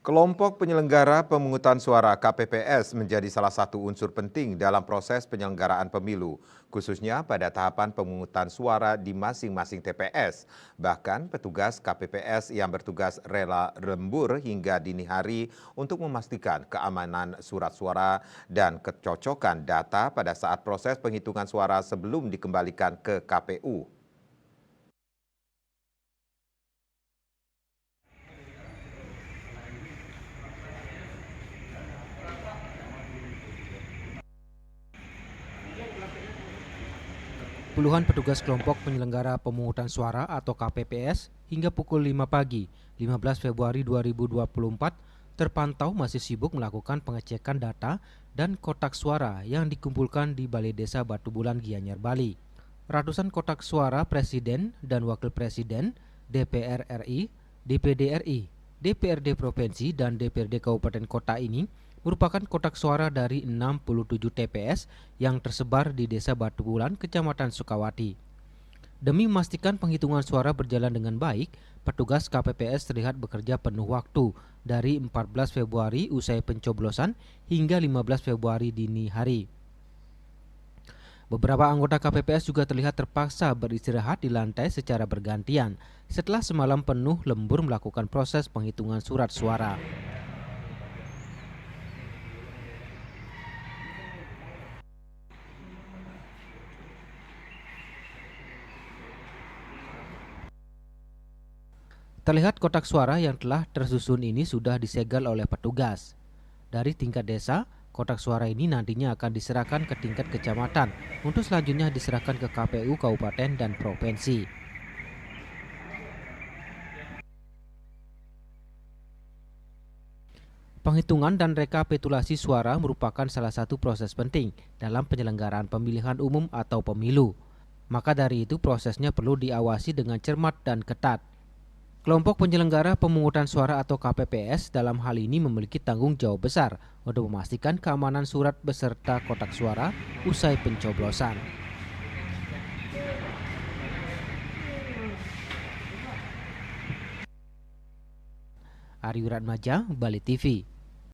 Kelompok penyelenggara pemungutan suara KPPS menjadi salah satu unsur penting dalam proses penyelenggaraan pemilu, khususnya pada tahapan pemungutan suara di masing-masing TPS. Bahkan petugas KPPS yang bertugas rela lembur hingga dini hari untuk memastikan keamanan surat suara dan kecocokan data pada saat proses penghitungan suara sebelum dikembalikan ke KPU. Puluhan petugas kelompok penyelenggara pemungutan suara atau KPPS hingga pukul 5 pagi, 15 Februari 2024 terpantau masih sibuk melakukan pengecekan data dan kotak suara yang dikumpulkan di Balai Desa Batu Bulan Gianyar, Bali. Ratusan kotak suara presiden dan wakil presiden, DPR RI, DPD RI, DPRD Provinsi dan DPRD Kabupaten Kota ini merupakan kotak suara dari 67 TPS yang tersebar di Desa Batu Bulan, Kecamatan Sukawati. Demi memastikan penghitungan suara berjalan dengan baik, petugas KPPS terlihat bekerja penuh waktu dari 14 Februari usai pencoblosan hingga 15 Februari dini hari. Beberapa anggota KPPS juga terlihat terpaksa beristirahat di lantai secara bergantian setelah semalam penuh lembur melakukan proses penghitungan surat suara. Terlihat kotak suara yang telah tersusun ini sudah disegel oleh petugas. Dari tingkat desa, kotak suara ini nantinya akan diserahkan ke tingkat kecamatan untuk selanjutnya diserahkan ke KPU kabupaten dan provinsi. Penghitungan dan rekapitulasi suara merupakan salah satu proses penting dalam penyelenggaraan pemilihan umum atau pemilu. Maka dari itu prosesnya perlu diawasi dengan cermat dan ketat. Kelompok penyelenggara pemungutan suara atau KPPS dalam hal ini memiliki tanggung jawab besar untuk memastikan keamanan surat beserta kotak suara usai pencoblosan. Ari Wiratmaja, Bali TV.